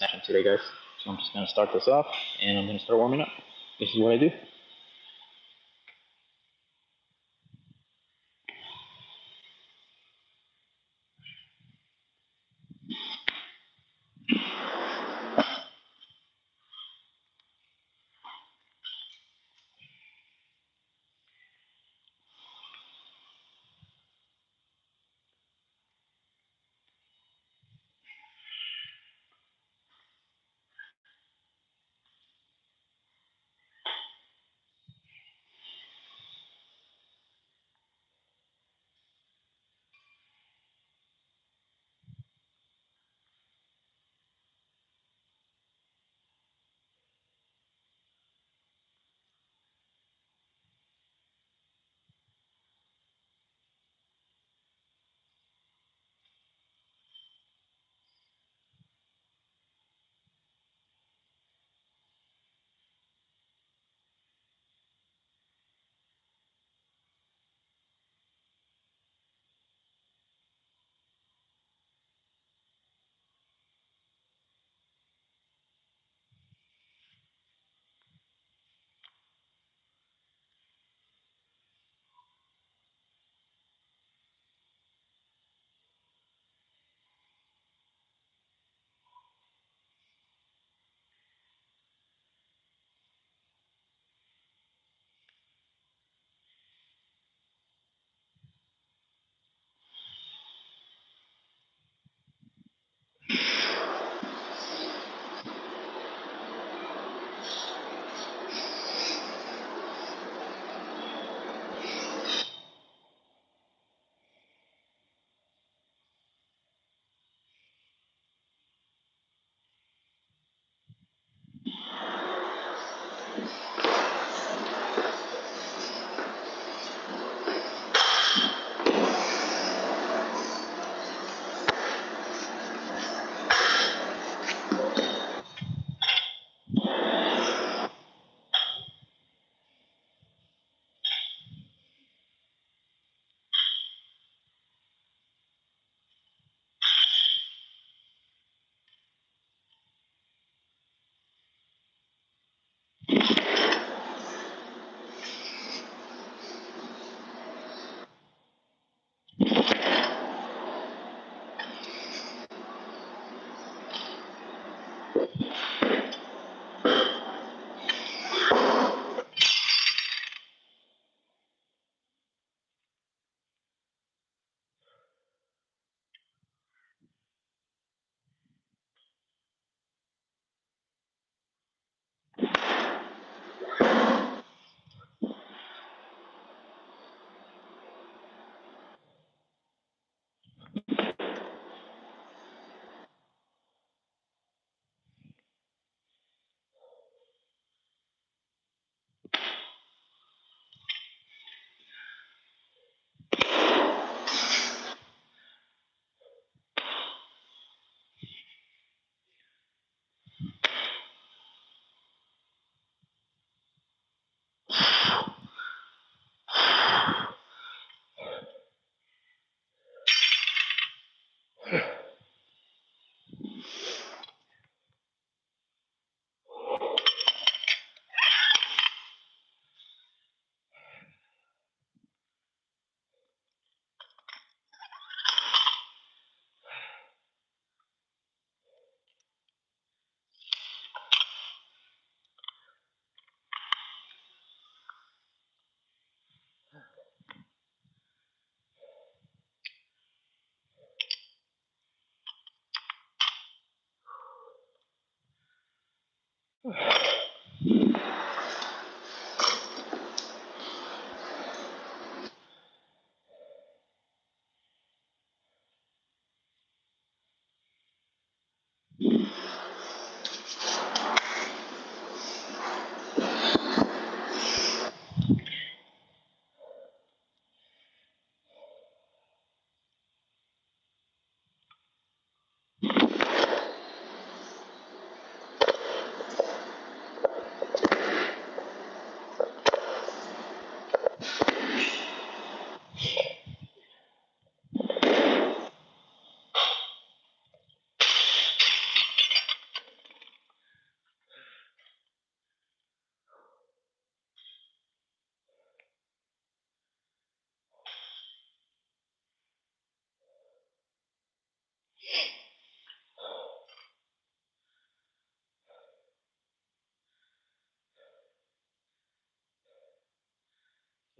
snatching today, guys. So I'm just gonna start this off, and I'm gonna start warming up. This is what I do.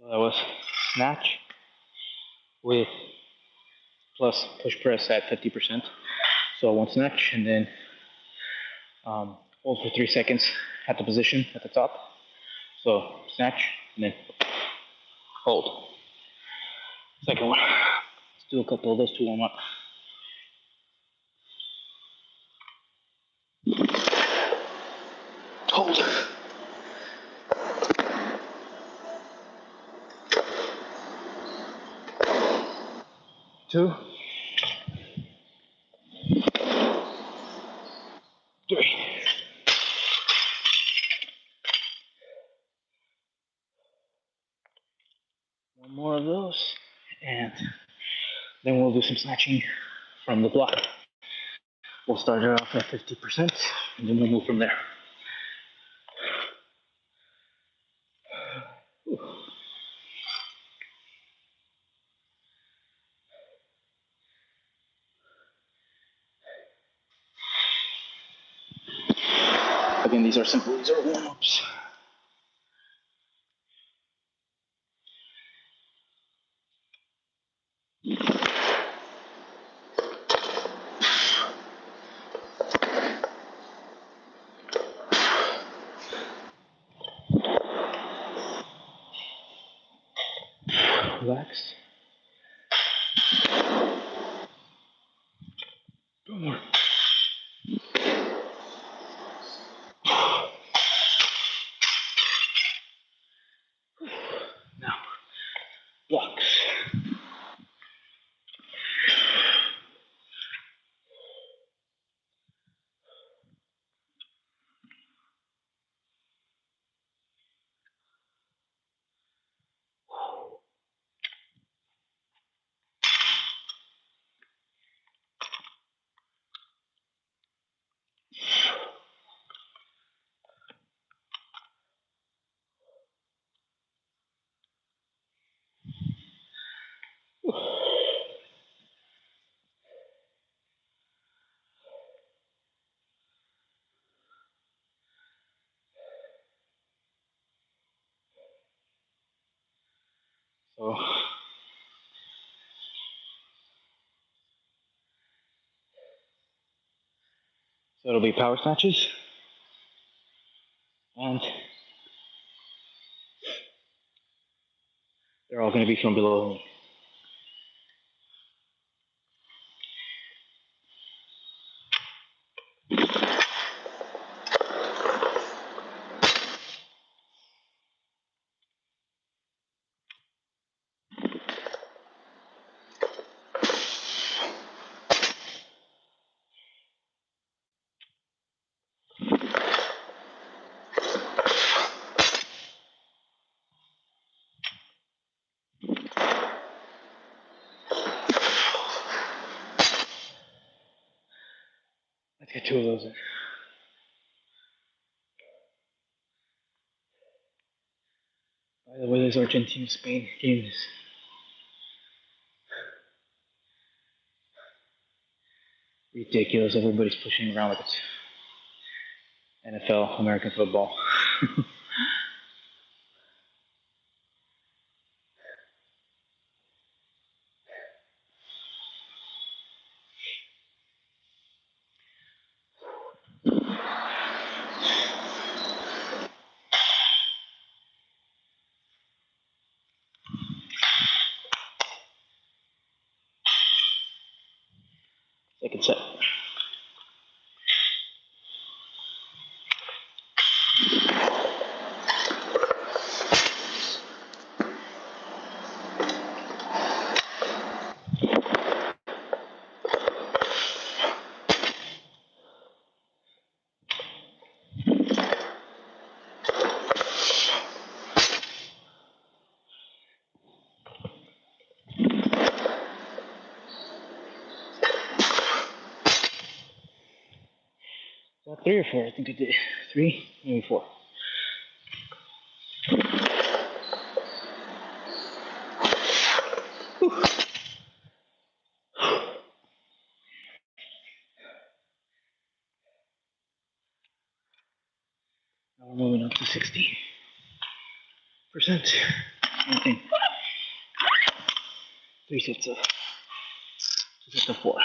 So that was snatch with plus push press at 50%. So one snatch and then hold for 3 seconds at the position at the top. So snatch and then hold. Second one. Let's do a couple of those to warm up. Hold. 2, 3. One more of those, and then we'll do some snatching from the block. We'll start it off at 50%, and then we'll move from there. Again, these are simple, these are warm-ups. Relax. 2 more. Now, blocks. So, it'll be power snatches, and they're all going to be from below the knee. Let's get 2 of those in. By the way, this Argentina-Spain game is ridiculous. Everybody's pushing around like it's NFL, American football. Second set. Is that 3 or 4? I think I did 3, maybe 4. Whew. Now we're moving up to 60%. Same thing. 2 sets of 4.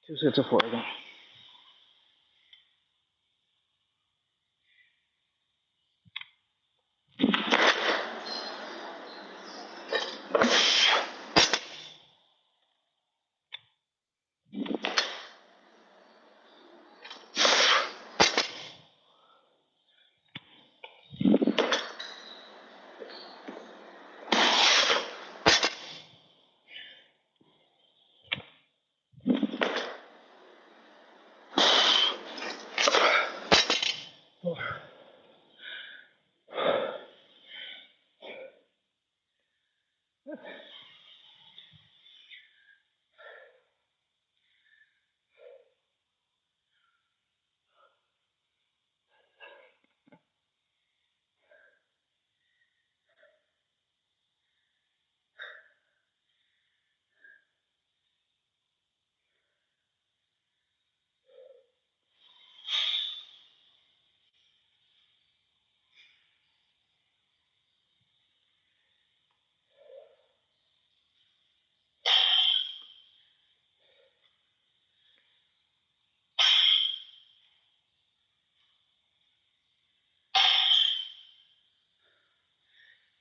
2 sets of 4 again.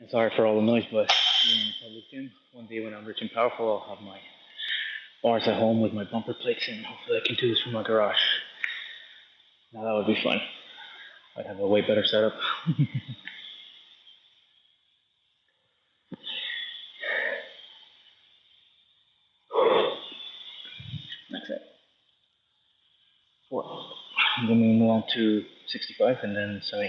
And sorry for all the noise, but being in a public gym, one day when I'm rich and powerful, I'll have my bars at home with my bumper plates, and hopefully I can do this from my garage. Now that would be fun. I'd have a way better setup. That's it. 4. And then we move on to 65 and then 75%.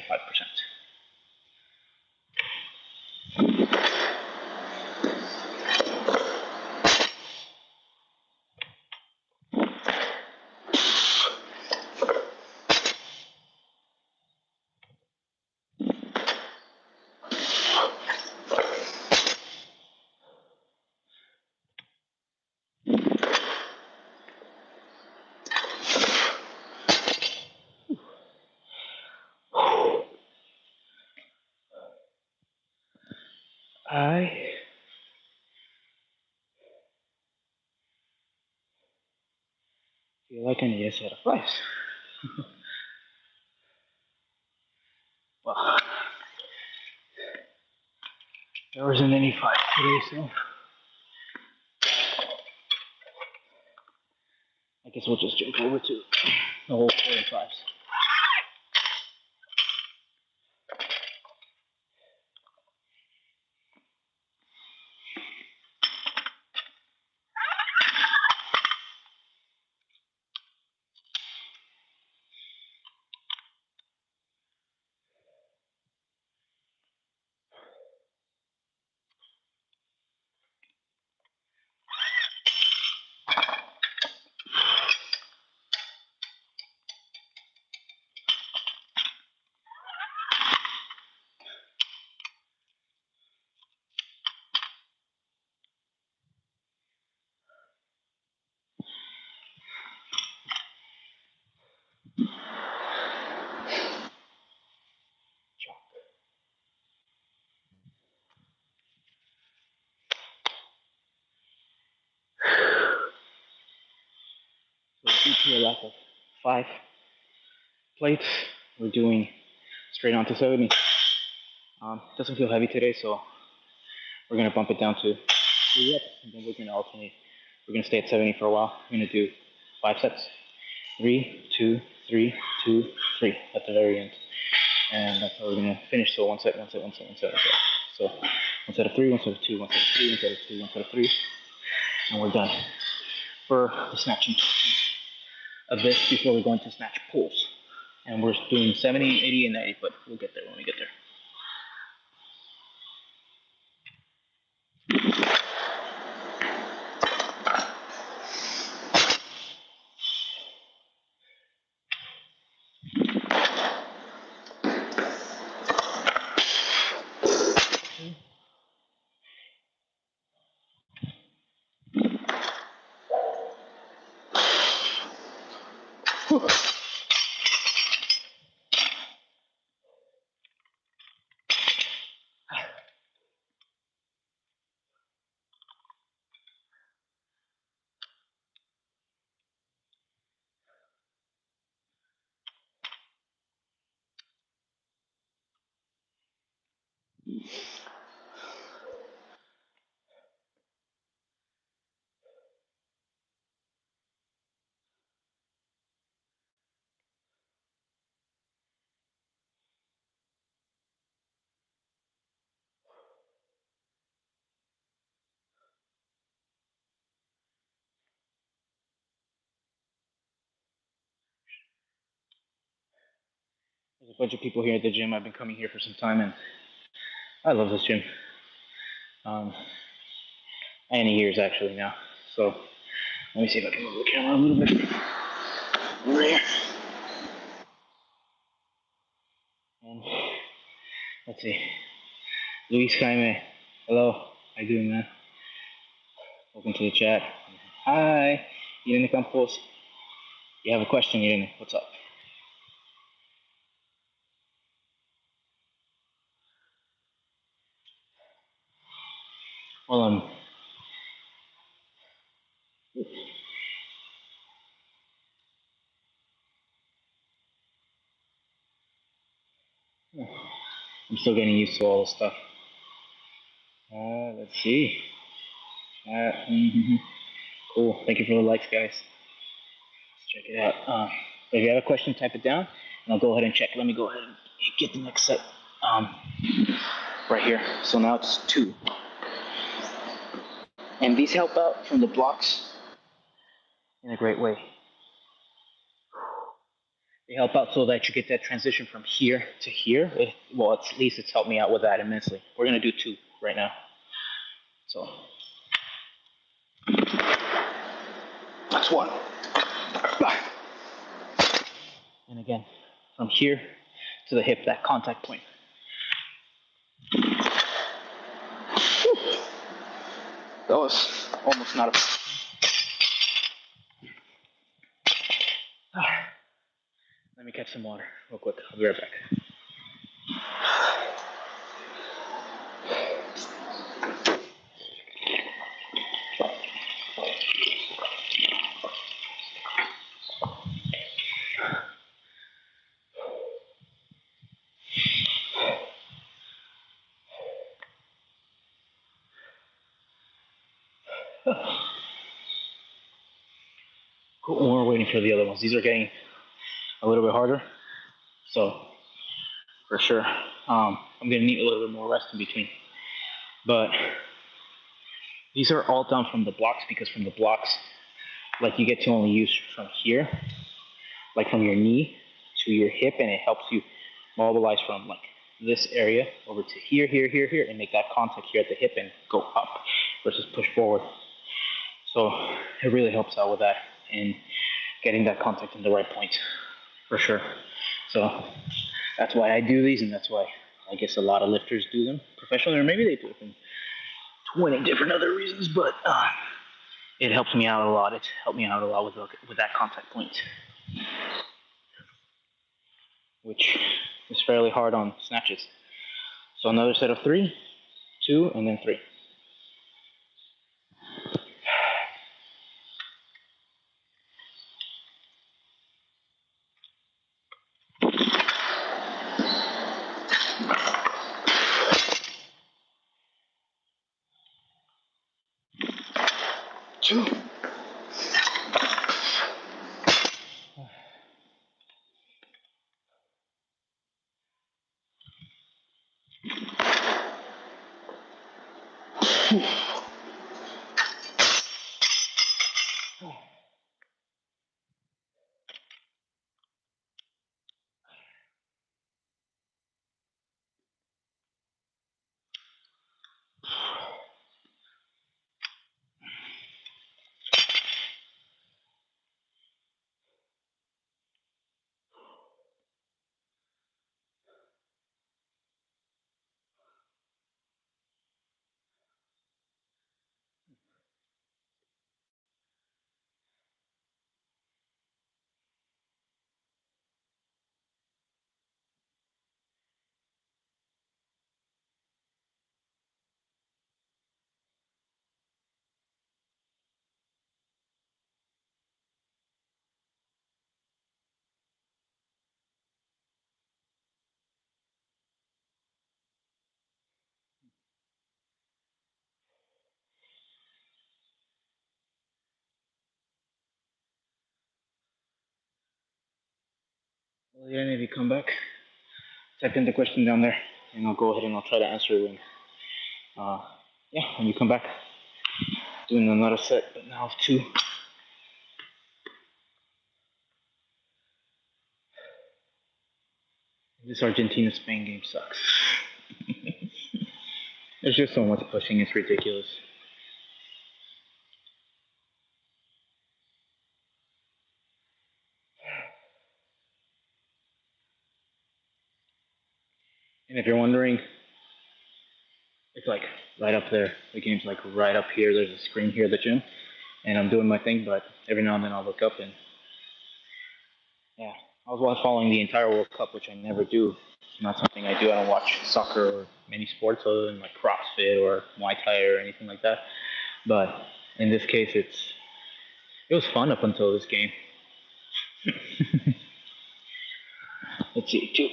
I feel like I need a set of flies. Well, there wasn't any fight today, so I guess we'll just jump over to the whole 4 and 5s. So due to a lack of 5 plates, we're doing straight on to 70. Doesn't feel heavy today, so we're gonna bump it down to 3 reps, and then we're gonna alternate. We're gonna stay at 70 for a while. We're gonna do 5 sets. 3, 2, 3, 2, 3 at the very end. And that's how we're gonna finish. So 1 set, 1 set, 1 set, 1 set, 1 set. So 1 set of 3, 1 set of 2, 1 set of 3, 1 set of 2, 1 set of 3, and we're done. for the snatching of this before we go into snatch pulls. And we're doing 70, 80, and 90, but we'll get there when we get there. There's a bunch of people here at the gym. I've been coming here for some time, and I love this gym. And years actually now. So let me see if I can move the camera a little bit over here. And let's see. Luis Jaime, hello. How you doing, man? Welcome to the chat. Hi, Irene Campos. You have a question, Irene? What's up? Well, I'm still getting used to all this stuff. Let's see. Cool. Thank you for the likes, guys. Let's check it out. If you have a question, type it down, and I'll go ahead and check. Let me go ahead and get the next set right here. So now it's 2. And these help out from the blocks in a great way. They help out so that you get that transition from here to here. Well, at least it's helped me out with that immensely. We're going to do 2 right now. So that's 1. And again, from here to the hip, that contact point. That was almost not a... Let me catch some water real quick. I'll be right back. Cool. We're waiting for the other ones. These are getting a little bit harder. So, for sure, I'm going to need a little bit more rest in between. But these are all done from the blocks, because from the blocks, like, you get to only use from here, like from your knee to your hip, and it helps you mobilize from like this area over to here, here, here, here, and make that contact here at the hip and go up versus push forward. So it really helps out with that and getting that contact in the right point, for sure. So that's why I do these, and that's why I guess a lot of lifters do them professionally, or maybe they do it for 20 different other reasons, but it helps me out a lot. It's helped me out a lot with that contact point, which is fairly hard on snatches. So another set of 3, 2, and then 3. Two. Well, yeah, maybe come back. Type in the question down there, and I'll go ahead and I'll try to answer it when, uh, yeah, when you come back. Doing another set, but now of two. This Argentina-Spain game sucks. There's just so much pushing, it's ridiculous. And if you're wondering, it's like right up there. The game's like right up here. There's a screen here at the gym, and I'm doing my thing, but every now and then I'll look up and yeah, I was following the entire World Cup, which I never do. It's not something I do. I don't watch soccer or many sports other than like CrossFit or Muay Thai or anything like that. But in this case, it was fun up until this game. Let's see, two.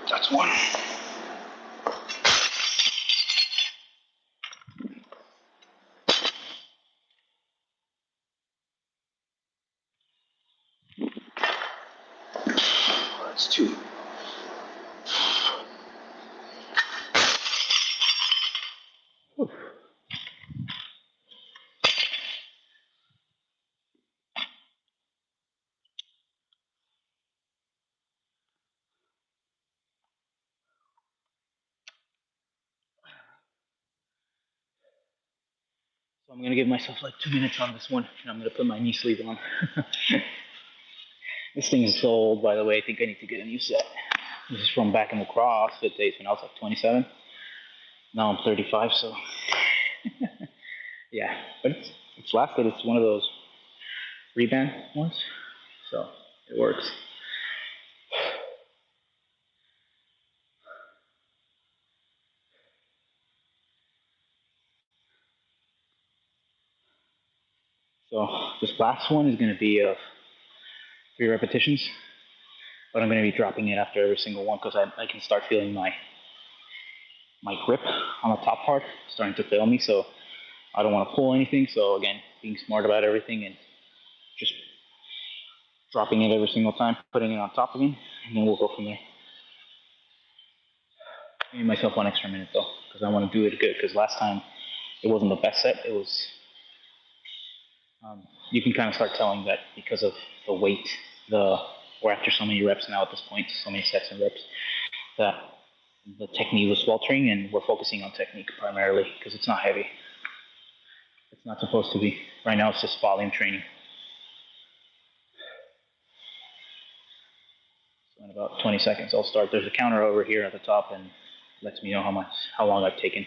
That's one. That's two. Whew. So I'm gonna give myself like 2 minutes on this one, and I'm gonna put my knee sleeve on. This thing is so old, by the way. I think I need to get a new set. This is from back in the CrossFit days when I was like 27. Now I'm 35, so yeah. But it's lasted. It's one of those reband ones, so it works. So this last one is going to be 3 repetitions, but I'm going to be dropping it after every single one because I can start feeling my grip on the top part starting to fail me. So I don't want to pull anything. So again, being smart about everything and just dropping it every single time, putting it on top again, and then we'll go from there. Give me myself 1 extra minute though, because I want to do it good. Because last time it wasn't the best set. It was. You can kind of start telling that because of the weight, we're after so many reps now at this point, so many sets and reps, that the technique was faltering, and we're focusing on technique primarily because it's not heavy. It's not supposed to be. Right now, it's just volume training. So in about 20 seconds, I'll start. There's a counter over here at the top, and lets me know how long I've taken.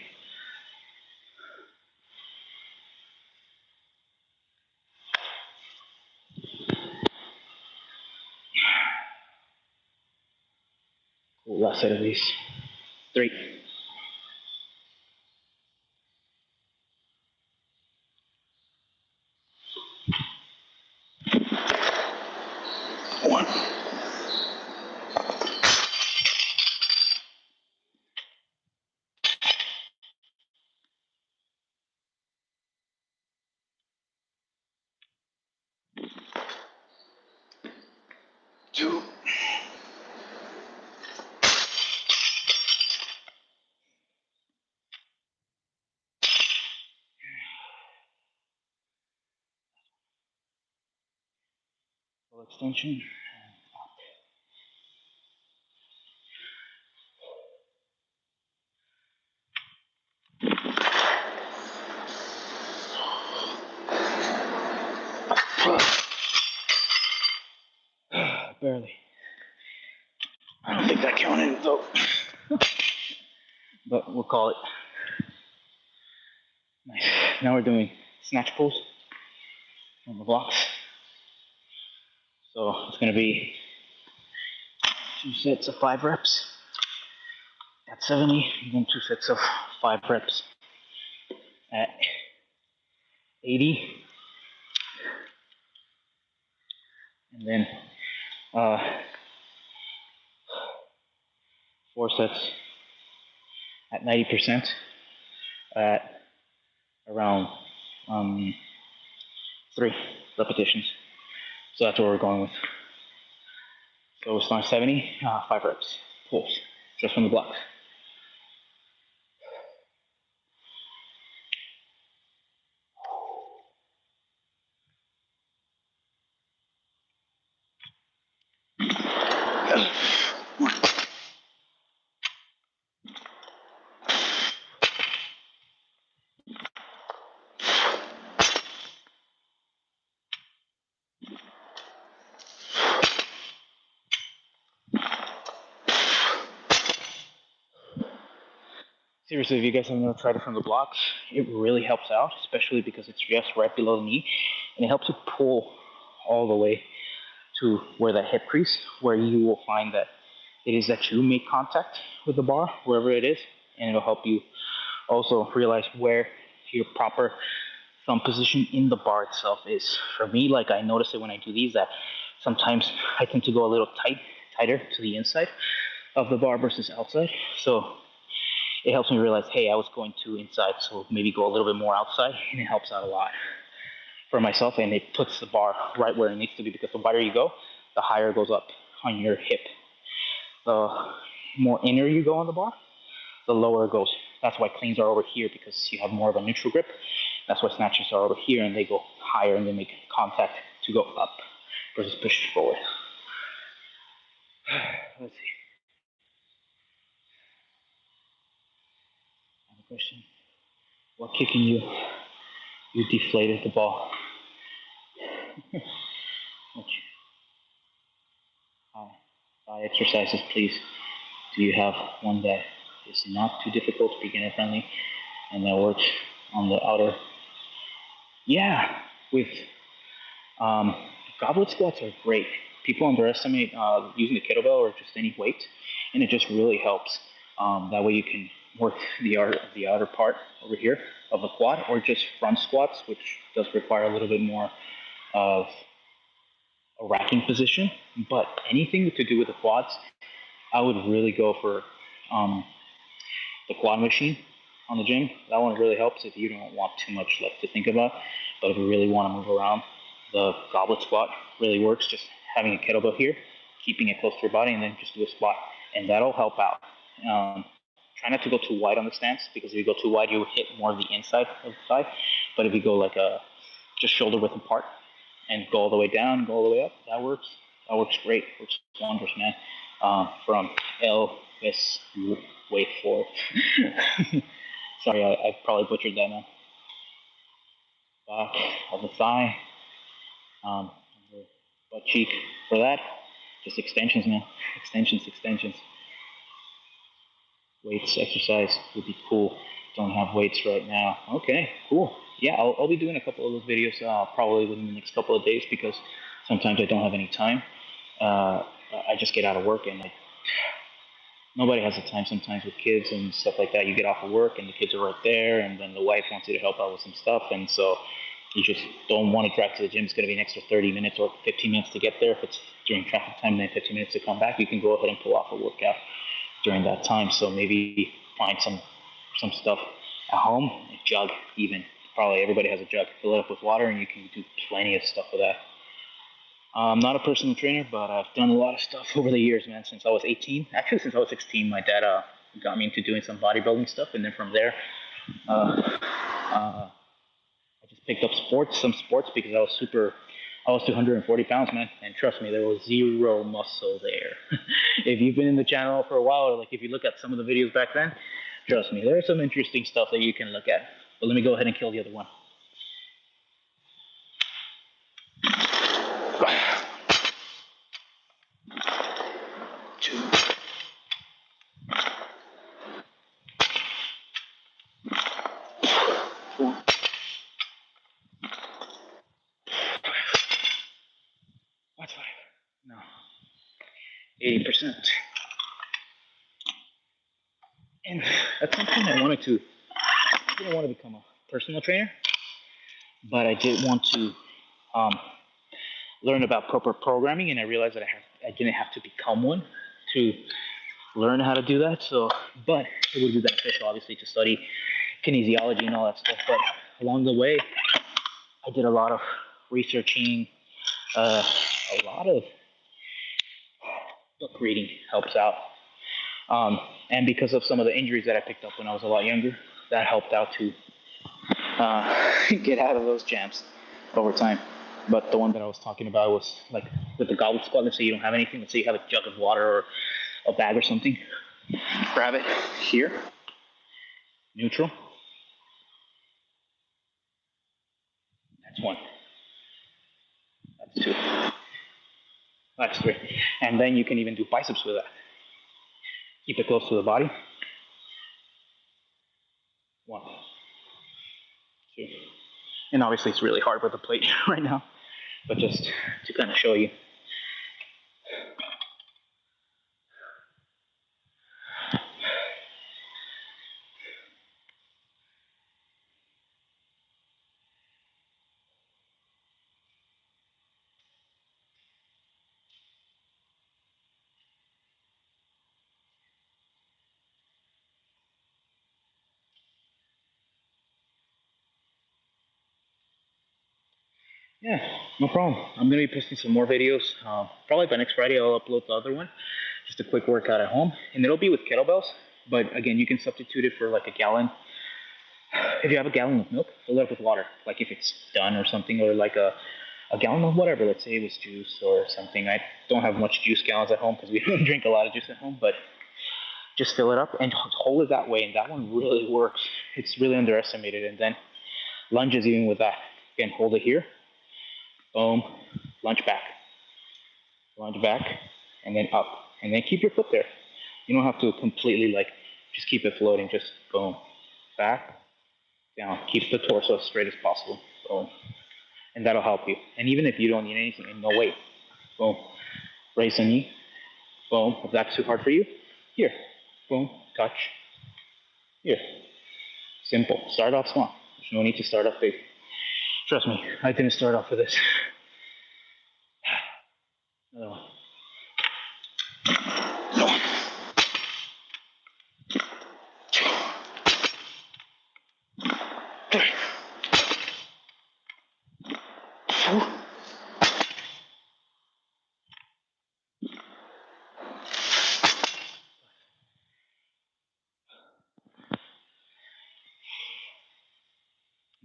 Cool, last set of these. 3. 1. Two. Full extension. Barely. I don't think that counted though. But we'll call it. Nice. Now we're doing snatch pulls on the blocks. So it's going to be 2 sets of 5 reps at 70, and then 2 sets of 5 reps at 80, and then 4 sets at 90% at around um, 3 repetitions. So that's what we're going with. So it's 70, 5 reps, pulls, just from the blocks. Seriously, if you guys have never tried it from the blocks, it really helps out, especially because it's just right below the knee, and it helps you pull all the way to where that hip crease, where you will find that it is that you make contact with the bar, wherever it is, and it'll help you also realize where your proper thumb position in the bar itself is. For me, like I notice it when I do these, that sometimes I tend to go a little tighter to the inside of the bar versus outside. So it helps me realize, hey, I was going too inside, so maybe go a little bit more outside, and it helps out a lot for myself, and it puts the bar right where it needs to be, because the wider you go, the higher it goes up on your hip. The more inner you go on the bar, the lower it goes. That's why cleans are over here, because you have more of a neutral grip. That's why snatches are over here, and they go higher and they make contact to go up versus push forward. Let's see. I have a question. What kicking you? You deflated the ball. Exercises, please. Do you have one that is not too difficult, beginner friendly, and that works on the outer? Yeah, with um, goblet squats are great. People underestimate using the kettlebell or just any weight, and it just really helps. That way you can work the outer part over here of the quad, or just front squats, which does require a little bit more of a racking position. But anything to do with the quads, I would really go for um, the quad machine on the gym. That one really helps if you don't want too much left to think about. But if you really want to move around, the goblet squat really works. Just having a kettlebell here, keeping it close to your body, and then just do a squat, and that'll help out. Try not to go too wide on the stance, because if you go too wide, you will hit more of the inside of the thigh. But if you go like just shoulder width apart and go all the way down, go all the way up, that works. That works great. Works wonders, man. From LS wait for. Sorry, I probably butchered that now. Back of the thigh, um, butt cheek for that. Just extensions, man. Extensions. Weights exercise would be cool. Don't have weights right now. Okay, cool. Yeah, I'll be doing a couple of those videos probably within the next couple of days, because sometimes I don't have any time. I just get out of work, and nobody has the time sometimes with kids and stuff like that. You get off of work and the kids are right there, and then the wife wants you to help out with some stuff, and so you just don't want to drive to the gym. It's going to be an extra 30 minutes or 15 minutes to get there. If it's during traffic time, then 15 minutes to come back. You can go ahead and pull off a workout during that time. So maybe find some stuff at home, a jug even. Probably everybody has a jug. Fill it up with water, and you can do plenty of stuff with that. I'm not a personal trainer, but I've done a lot of stuff over the years, man. Since I was 18, actually since I was 16, my dad got me into doing some bodybuilding stuff, and then from there, uh, I just picked up some sports, because I was 240 pounds, man, and trust me, there was zero muscle there. If you've been in the channel for a while, or like if you look at some of the videos back then, trust me, there's some interesting stuff that you can look at. But let me go ahead and kill the other one. Two. 4. What's 5? No. 80%. And at some point I didn't want to become a personal trainer, but I did want to um, learn about proper programming, and I realized that I didn't have to become one to learn how to do that. So, but it would be beneficial, obviously, to study kinesiology and all that stuff. But along the way, I did a lot of researching. A lot of book reading helps out. Um, and because of some of the injuries that I picked up when I was a lot younger, that helped out to get out of those jams over time. But the one that I was talking about was like with the goblet squat. Let's say you don't have anything. Let's say you have a jug of water or a bag or something. Grab it here, neutral. That's one. That's two. That's three. And then you can even do biceps with that. Keep it close to the body. One, two. And obviously it's really hard with the plate right now, but just to kind of show you. Yeah, no problem. I'm going to be posting some more videos. Probably by next Friday, I'll upload the other one. Just a quick workout at home. And it'll be with kettlebells. But again, you can substitute it for like a gallon. If you have a gallon of milk, fill it up with water. Like if it's done or something, or like a gallon of whatever. Let's say it was juice or something. I don't have much juice gallons at home because we don't drink a lot of juice at home. But just fill it up and hold it that way. And that one really works. It's really underestimated. And then lunges even with that. Again, hold it here. Boom, lunge back, and then up, and then keep your foot there. You don't have to completely like just keep it floating. Just boom, back, down. Keep the torso as straight as possible. Boom, and that'll help you. And even if you don't need anything, and no weight, boom, raise the knee, boom. If that's too hard for you, here, boom, touch, here. Simple. Start off small. There's no need to start off big. Trust me, I didn't start off with this. Another one.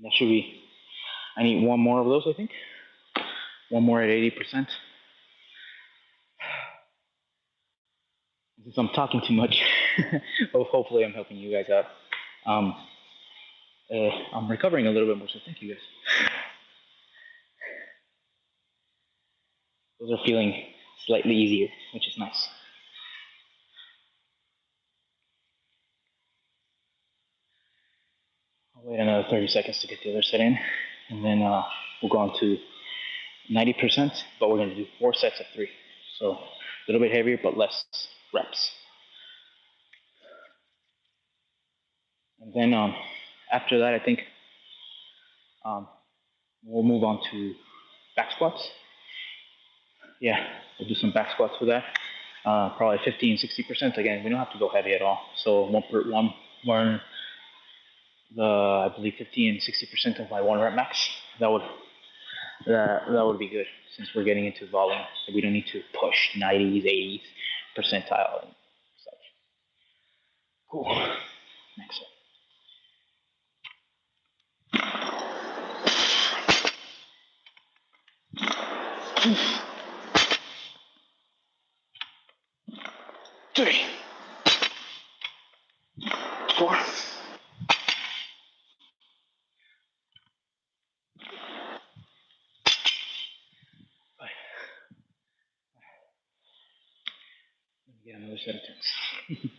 That should be, I need one more of those, I think. One more at 80%. Since I'm talking too much, hopefully I'm helping you guys out. Um, I'm recovering a little bit more, so thank you guys. Those are feeling slightly easier, which is nice. I'll wait another 30 seconds to get the other set in, and then we'll go on to 90%, but we're going to do 4 sets of 3. So a little bit heavier, but less reps. And then after that, I think we'll move on to back squats. Yeah, we'll do some back squats with that. Probably 50 and 60%. Again, we don't have to go heavy at all. So I believe 50 and 60% of my 1 rep max. That would be good since we're getting into volume. So we don't need to push 90s, 80s percentile and such. Cool. Next one. Three, 4. Let me get another set of 10s.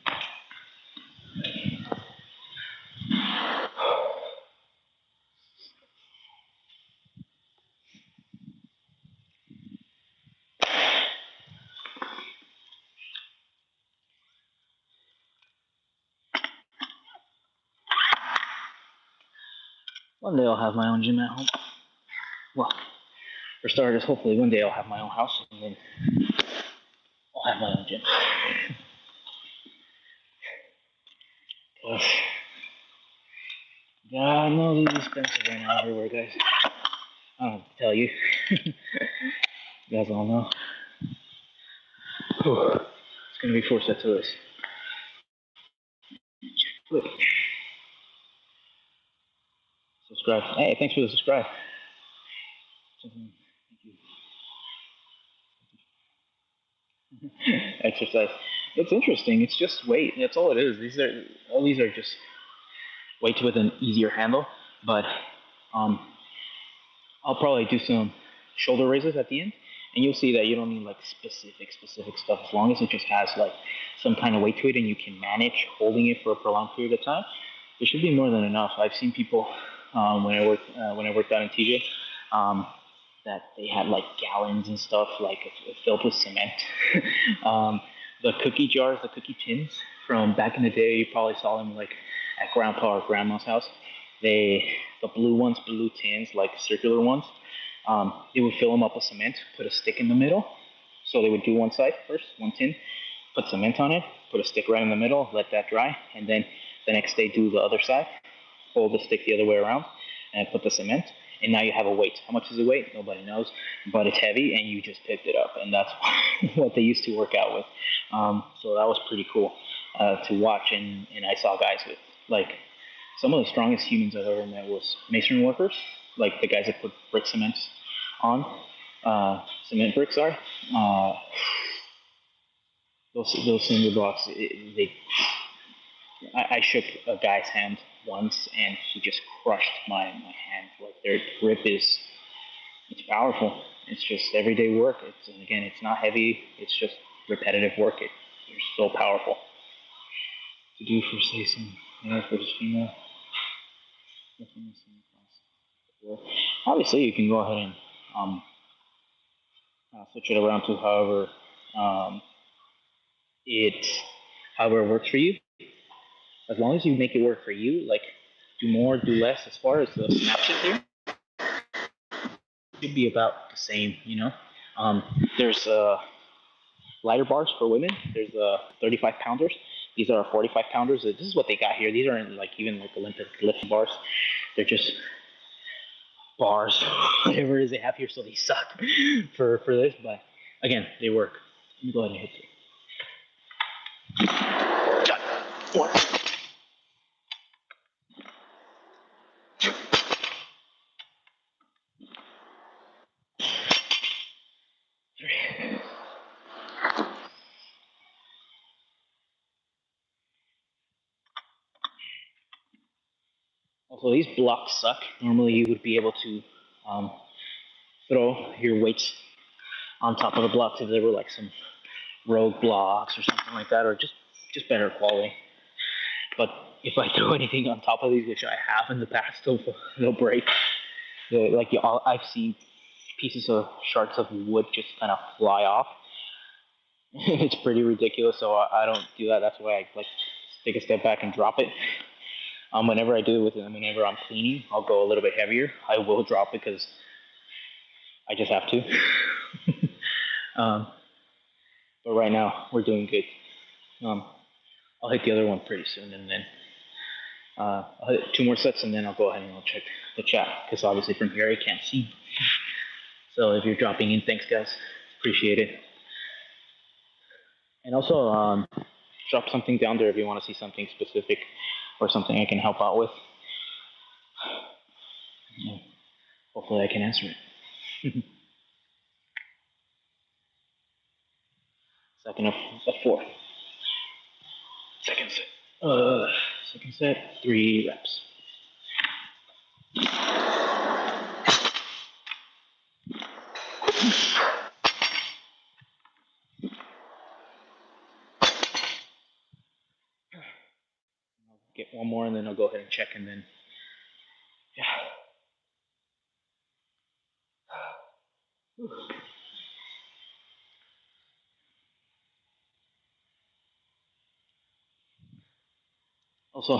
One day I'll have my own gym at home. Well, for starters, hopefully one day I'll have my own house and then I'll have my own gym. Yeah, I know these expensive right now everywhere, guys. I don't have to tell you. You guys all know. Whew. It's gonna be 4 sets of this. Look. Subscribe. Hey, thanks for the subscribe. Thank you. Exercise. It's interesting. It's just weight. That's all it is. These are just weights with an easier handle. But um, I'll probably do some shoulder raises at the end, and you'll see that you don't need like specific stuff. As long as it just has like some kind of weight to it, and you can manage holding it for a prolonged period of time, it should be more than enough. I've seen people when I worked out in TJ. That they had like gallons and stuff like filled with cement. The cookie jars, the cookie tins from back in the day, you probably saw them like at grandpa or grandma's house. The blue ones, blue tins, like circular ones. They would fill them up with cement, put a stick in the middle. So they would do one side first, one tin, put cement on it, put a stick right in the middle, let that dry, and then the next day do the other side, fold the stick the other way around, and put the cement. And now you have a weight. How much is the weight? Nobody knows, but it's heavy, and you just picked it up, and that's what they used to work out with. So that was pretty cool to watch, and I saw guys with like some of the strongest humans I've ever met was masonry workers, like the guys that put brick cement on, cement bricks are. Those cinder blocks, I shook a guy's hand once, and he just crushed my hand. Like their grip it's powerful. It's just everyday work. And again, it's not heavy. It's just repetitive work. They're so powerful. To do for say some male versus female. Obviously, you can go ahead and switch it around to um, it however it works for you. As long as you make it work for you, like do more, do less. As far as the snatches here, should be about the same. There's lighter bars for women. There's 35 pounders. These are 45 pounders. This is what they got here. These aren't like even like Olympic lift bars. They're just bars, whatever it is they have here. So they suck for this, but again, they work. Let me go ahead and hit it. One. 3. Also, these blocks suck. Normally, you would be able to um, throw your weights on top of the blocks if there were like some rogue blocks or something like that, or just better quality. But if I throw anything on top of these, which I have in the past, they'll break. I've seen pieces of shards of wood just kind of fly off. It's pretty ridiculous, so I don't do that. That's why I like take a step back and drop it. Whenever I do it whenever I'm cleaning, I'll go a little bit heavier. I will drop it because I just have to. um, but right now we're doing good. I'll hit the other one pretty soon, and then I'll hit 2 more sets, and then I'll go ahead and I'll check the chat because obviously from here I can't see. So if you're dropping in, thanks guys, appreciate it. And also drop something down there if you want to see something specific or something I can help out with. Yeah, hopefully I can answer it. Second of 4. Second set. Second set, 3 reps. I'll get one more and then I'll go ahead and check and then, yeah. Also,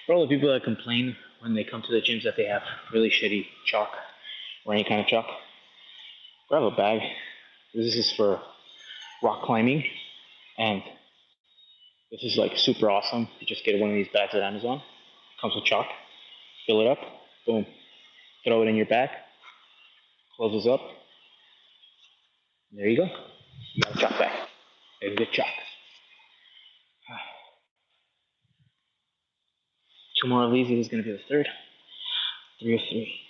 for all the people that complain when they come to the gyms that they have really shitty chalk or any kind of chalk, grab a bag. This is for rock climbing, and this is like super awesome. You just get one of these bags at Amazon. Comes with chalk. Fill it up. Boom. Throw it in your bag. Closes up. There you go. You got a chalk back. There's a good chalk. Two more of these. This is going to be the third. 3 of 3.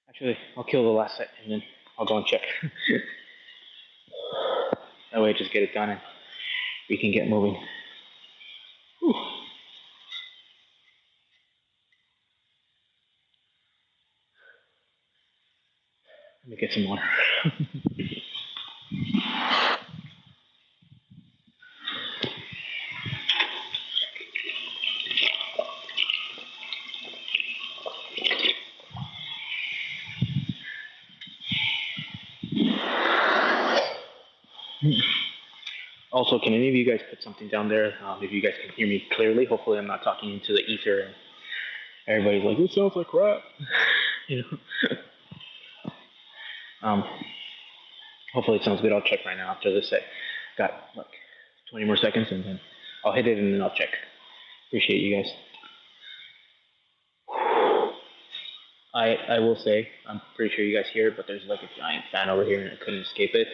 Actually, I'll kill the last set and then I'll go and check. That way, just get it done and we can get moving. Whew. Let me get some water. Also, can any of you guys put something down there if you guys can hear me clearly? Hopefully, I'm not talking into the ether and everybody's like, "This sounds like crap." you know. Um, hopefully, it sounds good. I'll check right now after this set. Got like 20 more seconds, and then I'll hit it, and then I'll check. Appreciate you guys. I will say, I'm pretty sure you guys hear it, but there's like a giant fan over here, and I couldn't escape it.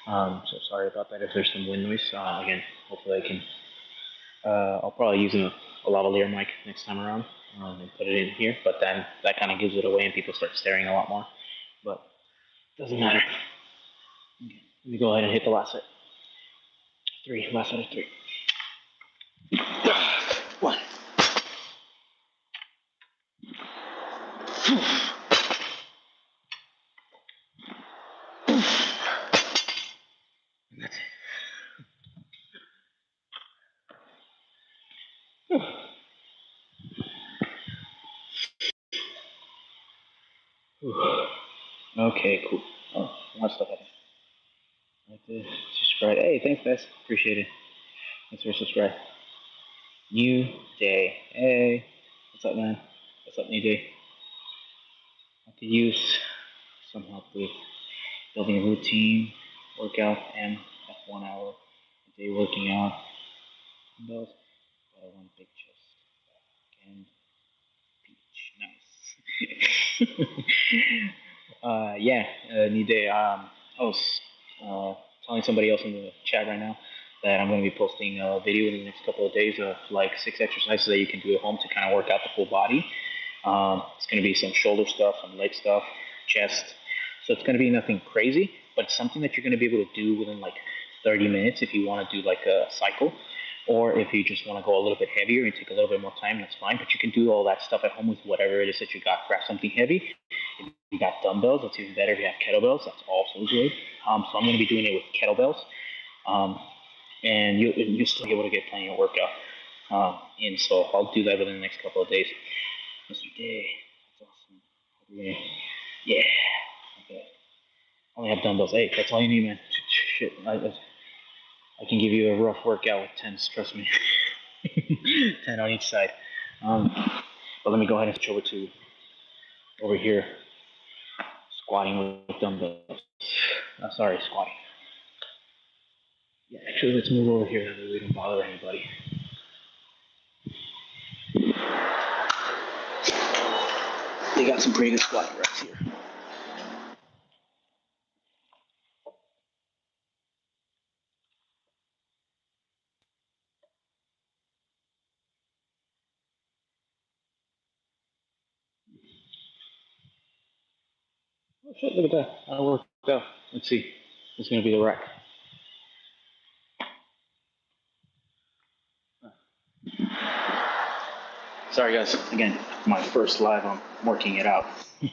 So sorry about that if there's some wind noise. Again, hopefully I can. I'll probably use a lavalier mic next time around and put it in here, but then that kind of gives it away and people start staring a lot more. But doesn't matter. Okay, let me go ahead and hit the last set. Last set of 3. 1. And that's it. Okay, cool. Oh, more stuff happened. Like this. Subscribe. Hey, thanks guys. Appreciate it. Thanks for subscribing. New day. Hey, what's up, man? What's up, new day? I could use some help with building a routine, workout, and at 1 hour a day working out. Those, but I want big chest, and peach, nice. Yeah, new day. I was telling somebody else in the chat right now that I'm going to be posting a video in the next couple of days of like 6 exercises that you can do at home to kind of work out the full body. It's going to be some shoulder stuff, some leg stuff, chest. So it's going to be nothing crazy, but it's something that you're going to be able to do within like 30 minutes if you want to do like a cycle. Or if you just want to go a little bit heavier and take a little bit more time, that's fine. But you can do all that stuff at home with whatever it is that you got. Grab something heavy. If you got dumbbells, that's even better. If you have kettlebells, that's also good. So I'm going to be doing it with kettlebells. And you'll still be able to get plenty of workout. And so I'll do that within the next couple of days. Mr. Day, that's awesome. Yeah. Okay. I only have dumbbells. Hey, that's all you need, man. Shit, I can give you a rough workout with 10s, trust me. 10 on each side. But let me go ahead and switch over here, squatting with dumbbells. Sorry, squatting. Yeah, actually, let's move over here so we don't bother anybody. They got some pretty good squatting reps here. Oh shit, look at that. I worked out. Let's see. It's going to be the rack. Sorry guys, again, my first live, I'm working it out. Oh,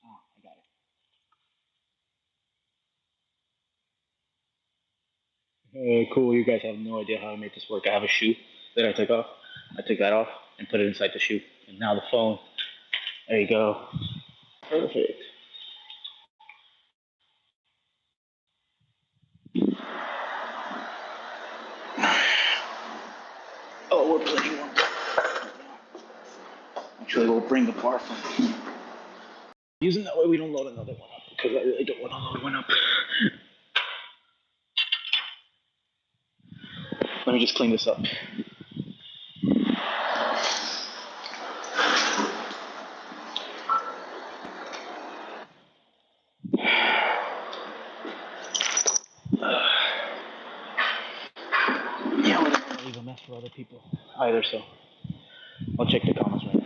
I got it. Cool, you guys have no idea how to make this work. I have a shoe that I took off. I took that off and put it inside the shoe. And now the phone. There you go. Perfect. but we're playing one. Actually, we'll bring the bar from using that way we don't load another one up because I really don't want to load one up. Let me just clean this up. Yeah, we don't want to leave a mess for other people either, so I'll check the comments right now.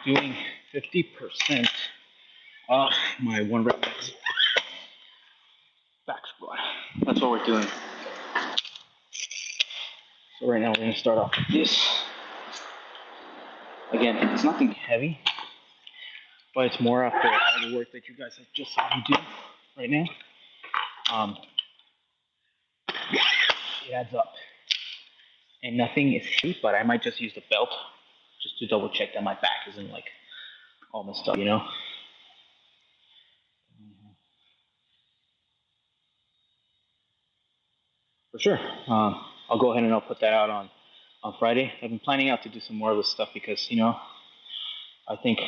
And doing 50% of my one rep max back squat. That's what we're doing. So right now we're going to start off with this. Again, it's nothing heavy, but it's more after all the work that you guys have just saw me do right now. It adds up. And nothing is heavy, but I might just use the belt just to double check that my back isn't like all messed up, you know? For sure. I'll go ahead and I'll put that out on Friday. I've been planning out to do some more of this stuff because, you know, I think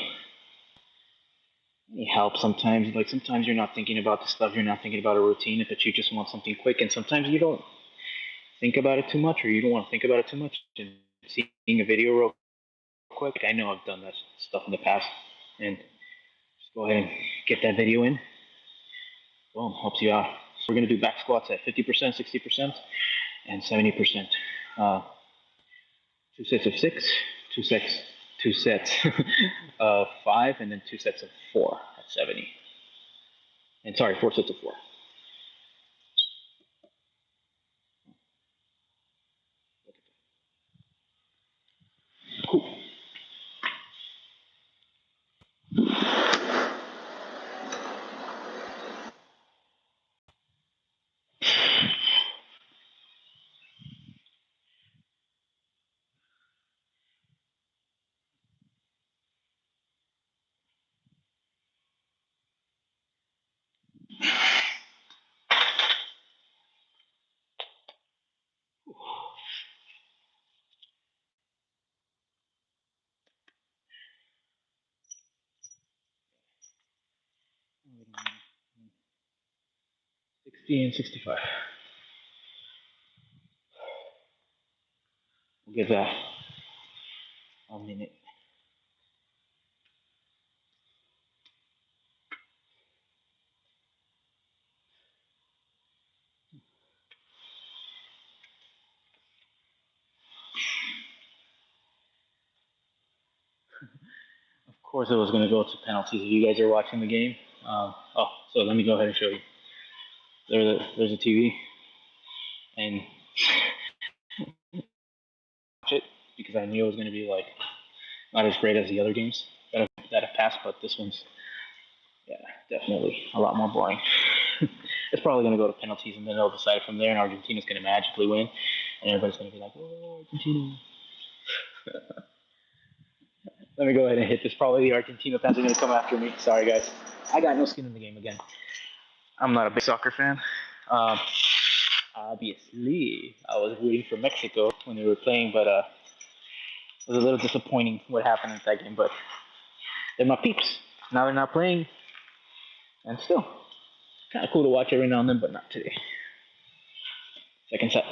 it helps sometimes. Like sometimes you're not thinking about the stuff, you're not thinking about a routine, but you just want something quick. And sometimes you don't think about it too much, or you don't want to think about it too much. And seeing a video real quick, I know I've done that stuff in the past, and just go ahead and get that video in. Boom, helps you out. So we're gonna do back squats at 50%, 60%, and 70%. 2 sets of 6, 2 sets of 5, and then 2 sets of 4 at 70. And sorry, 4 sets of 4. Cool. And 65. We'll give that a minute. Of course, it was going to go to penalties if you guys are watching the game. So let me go ahead and show you. There's a TV, and watch it because I knew it was going to be like not as great as the other games that have passed, but this one's definitely a lot more boring. It's probably going to go to penalties, and then they'll decide from there, and Argentina's going to magically win, and everybody's going to be like, "Oh, Argentina!" Let me go ahead and hit this. Probably the Argentina fans are going to come after me. Sorry, guys. I got no skin in the game again. I'm not a big soccer fan. Obviously, I was rooting for Mexico when they were playing, but it was a little disappointing what happened in that game. But they're my peeps. Now they're not playing, and still kind of cool to watch every now and then, but not today. Second set.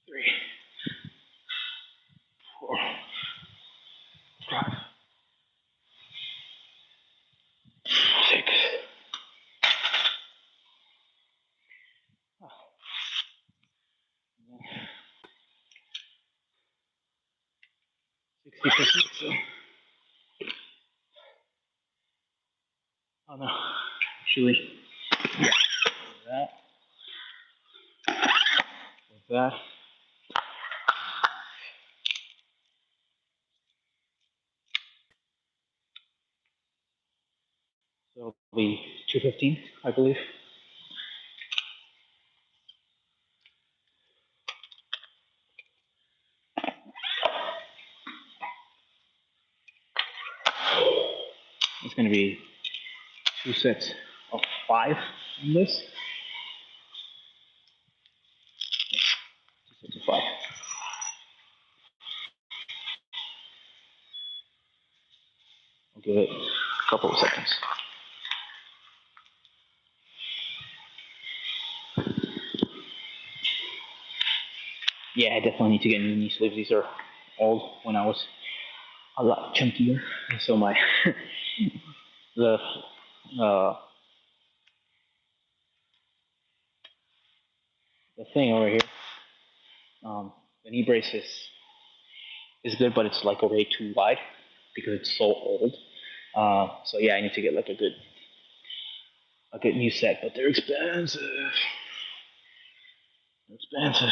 Three, 4, 5, 6. 60%. So. Oh no, actually, yeah. that. So it'll be 215, I believe. It's going to be 2 sets of 5 on this. 2 sets of 5. I'll give it a couple of seconds. Yeah, I definitely need to get new knee sleeves. These are old when I was a lot chunkier, so my the uh, the thing over here, the knee brace is good, but it's like way too wide because it's so old. So yeah, I need to get like a good new set, but they're expensive. They're expensive.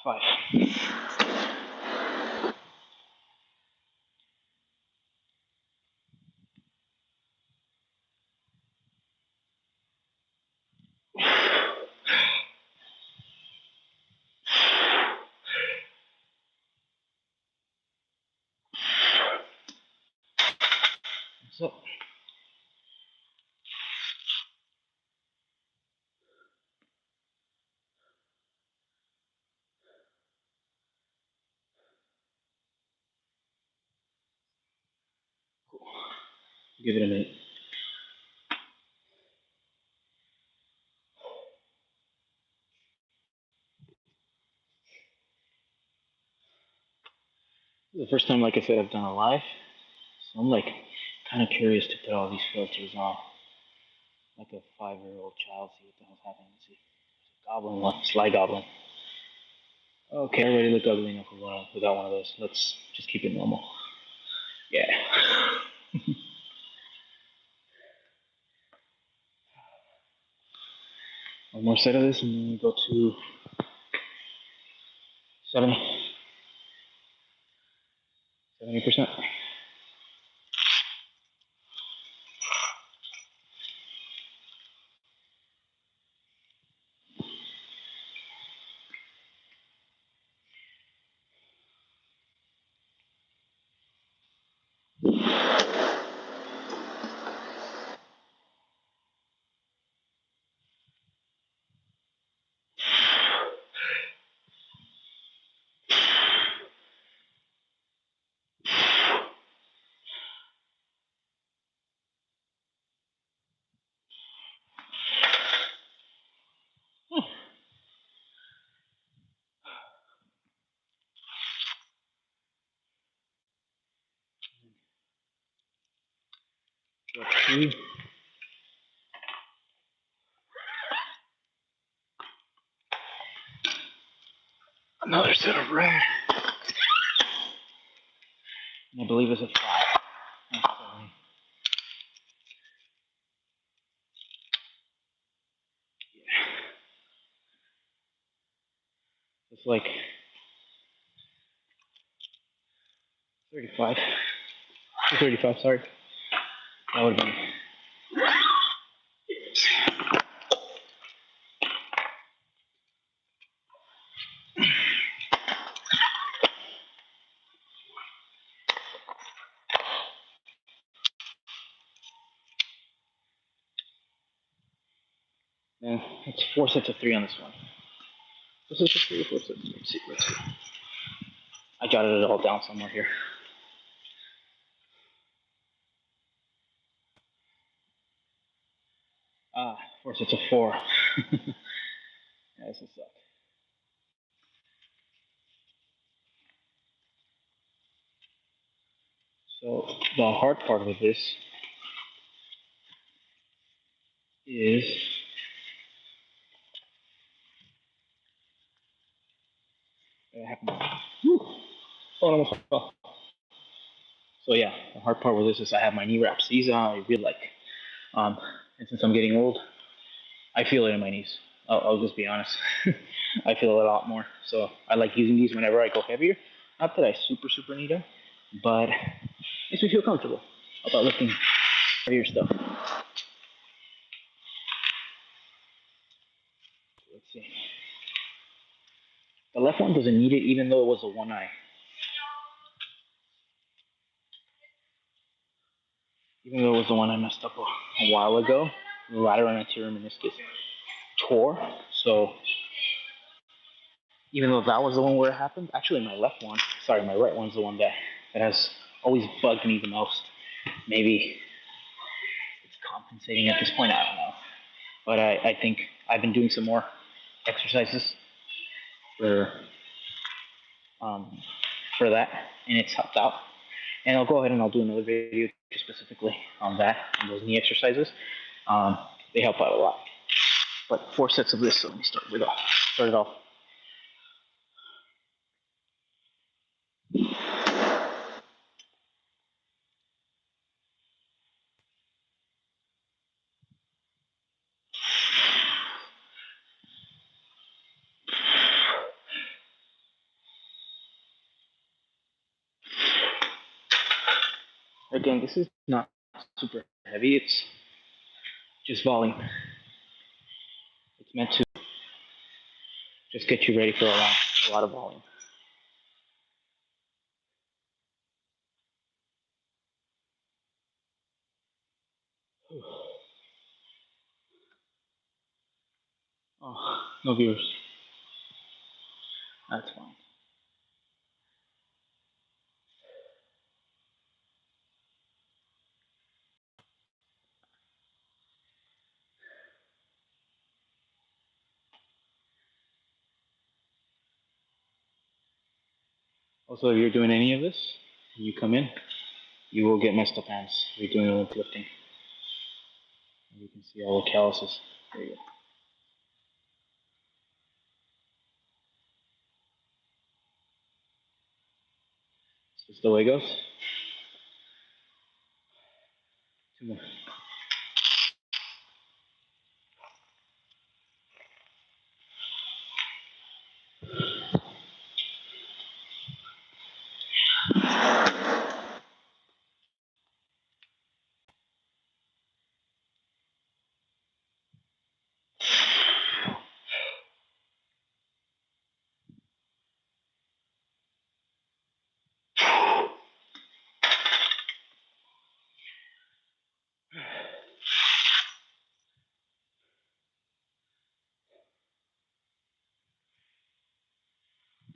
5. So give it a minute. This is the first time, like I said, I've done a live, so I'm like kind of curious to put all these filters on, like a 5-year-old child, see what the hell's happening. Let's see. Goblin one, Sly Goblin. Okay, I already look ugly enough without one of those. Let's just keep it normal. Yeah. One more set of this, and then we go to 70, 70%. Go to another set of red. And I believe it's a 5. Actually. Yeah. It's like 35. 35, sorry. That would have been. Man, it's 4 sets of 3 on this one. This is just 3 or 4 sets. Let's see. I jotted it all down somewhere here. 4 sets of 4. Yeah, this will suck. So the hard part of this is I have my. Oh, almost fell. So yeah, the hard part with this is I have my knee wraps. These I really like. And since I'm getting old, I feel it in my knees. I'll just be honest. I feel it a lot more. So I like using these whenever I go heavier. Not that I super need them, but it makes me feel comfortable about lifting heavier stuff. Let's see. The left one doesn't need it, even though it was a one eye. Even though it was the one I messed up a while ago, the lateral and anterior meniscus tore. So even though that was the one where it happened, actually my right one's the one that has always bugged me the most. Maybe it's compensating at this point, I don't know. But I think I've been doing some more exercises for um, for that, and it's helped out. And I'll go ahead and I'll do another video just specifically on that, on those knee exercises. Um, they help out a lot. But 4 sets of this, so let me start it off. Again, this is not super heavy, it's just volume. It's meant to just get you ready for a lot of volume. Oh, no viewers. That's fine. Also, if you're doing any of this, and you come in, you will get messed up hands if you're doing lifting. You can see all the calluses. There you go. Is this the way it goes? 2 more.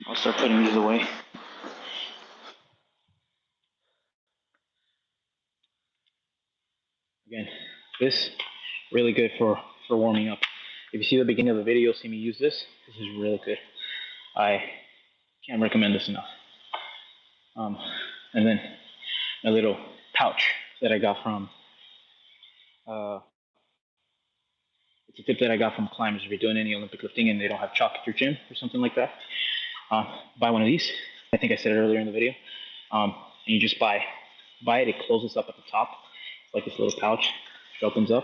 I'll start putting these away. Again, this really good for warming up. If you see the beginning of the video, see me use this. This is really good. I can't recommend this enough. And then a little pouch that I got from. It's a tip that I got from climbers. If you're doing any Olympic lifting and they don't have chalk at your gym or something like that, buy one of these. I think I said it earlier in the video. And you just buy it. It closes up at the top, like this little pouch. It opens up,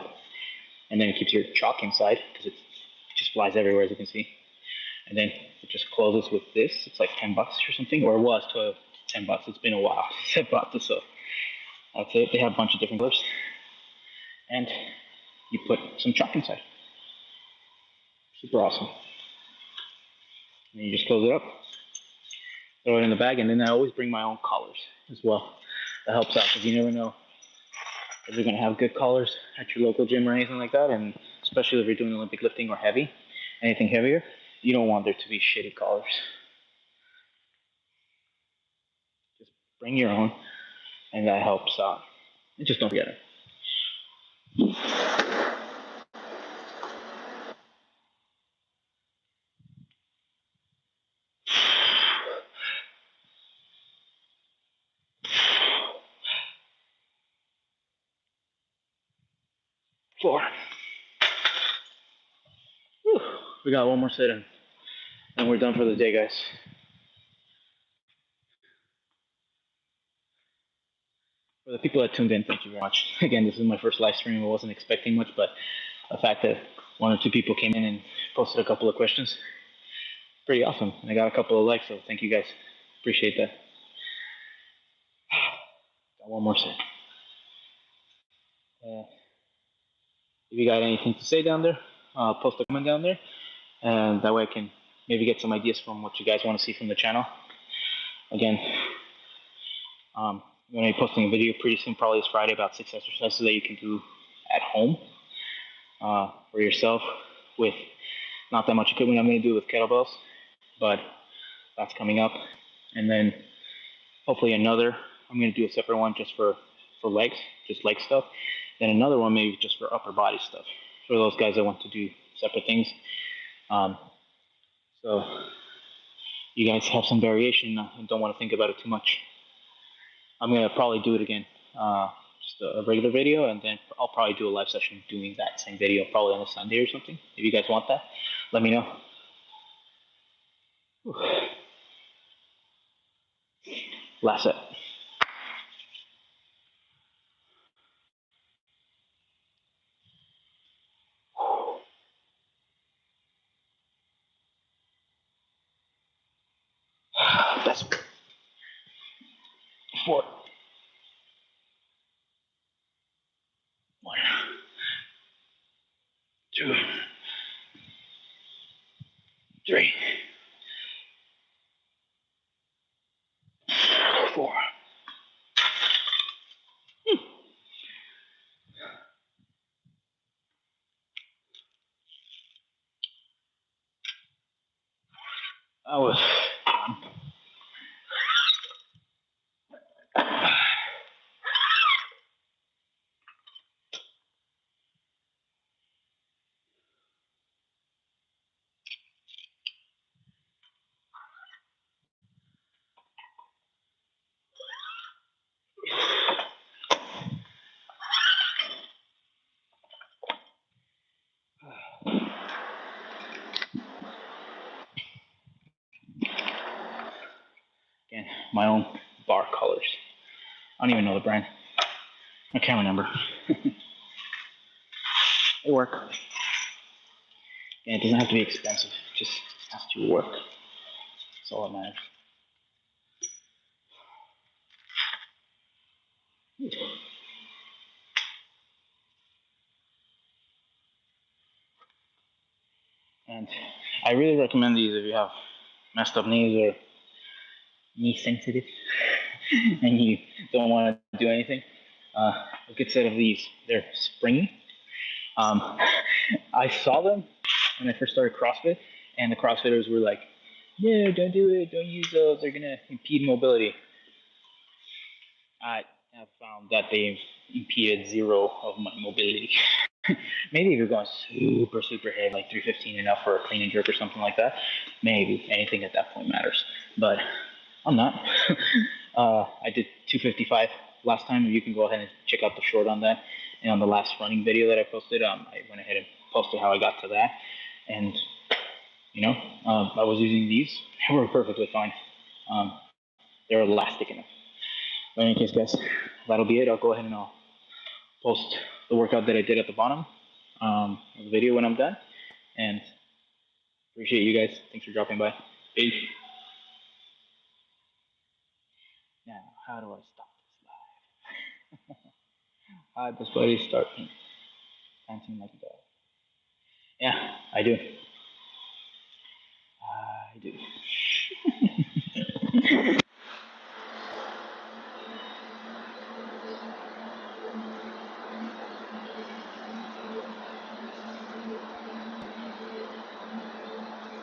and then it keeps your chalk inside because it just flies everywhere, as you can see. And then it just closes with this. It's like $10 or something, or it was $10. It's been a while since I bought this, so that's it. They have a bunch of different colors, and you put some chalk inside. Super awesome. And you just close it up, throw it in the bag, and then I always bring my own collars as well. That helps out because you never know if you're gonna have good collars at your local gym or anything like that, and especially if you're doing Olympic lifting or anything heavier, you don't want there to be shitty collars. Just bring your own, and that helps out. And just don't forget it. 4. Whew. We got one more set in, and we're done for the day, guys. For the people that tuned in, thank you very much. Again, this is my first live stream. I wasn't expecting much, but the fact that one or two people came in and posted a couple of questions. Pretty awesome. And I got a couple of likes, so thank you guys. Appreciate that. Got one more set. If you got anything to say down there, post a comment down there, and that way I can maybe get some ideas from what you guys want to see from the channel. Again, I'm going to be posting a video pretty soon, probably this Friday, about 6 exercises that you can do at home for yourself with not that much equipment. I'm going to do with kettlebells, but that's coming up. And then hopefully another, I'm going to do a separate one just for legs, just leg stuff. Then another one maybe just for upper body stuff for those guys that want to do separate things. So you guys have some variation and don't want to think about it too much. I'm going to probably do it again, just a regular video, and then I'll probably do a live session doing that same video probably on a Sunday or something. If you guys want that, let me know. Last set. That's 4. 1, 2, 3, 4. That was fun. Again, my own bar colors. I don't even know the brand. I can't remember. They work. And it doesn't have to be expensive. It just has to work. That's all that matters. And I really recommend these if you have messed up knees or knee sensitive and you don't want to do anything. A good set of these. They're springy. I saw them when I first started CrossFit, and the CrossFitters were like, "No, don't do it. Don't use those. They're gonna impede mobility." I have found that they've impeded zero of my mobility. Maybe if you're going super heavy, like 315 enough for a clean and jerk or something like that, maybe anything at that point matters. But I'm not. I did 255 last time. You can go ahead and check out the short on that. And on the last running video that I posted, I went ahead and posted how I got to that. And I was using these. They were perfectly fine. They're elastic enough. But in any case, guys, that'll be it. I'll go ahead and I'll post the workout that I did at the bottom of the video when I'm done. And appreciate you guys. Thanks for dropping by. Peace. Now, how do I stop this live? Hi, this buddy, start painting like a dog. Yeah, I do.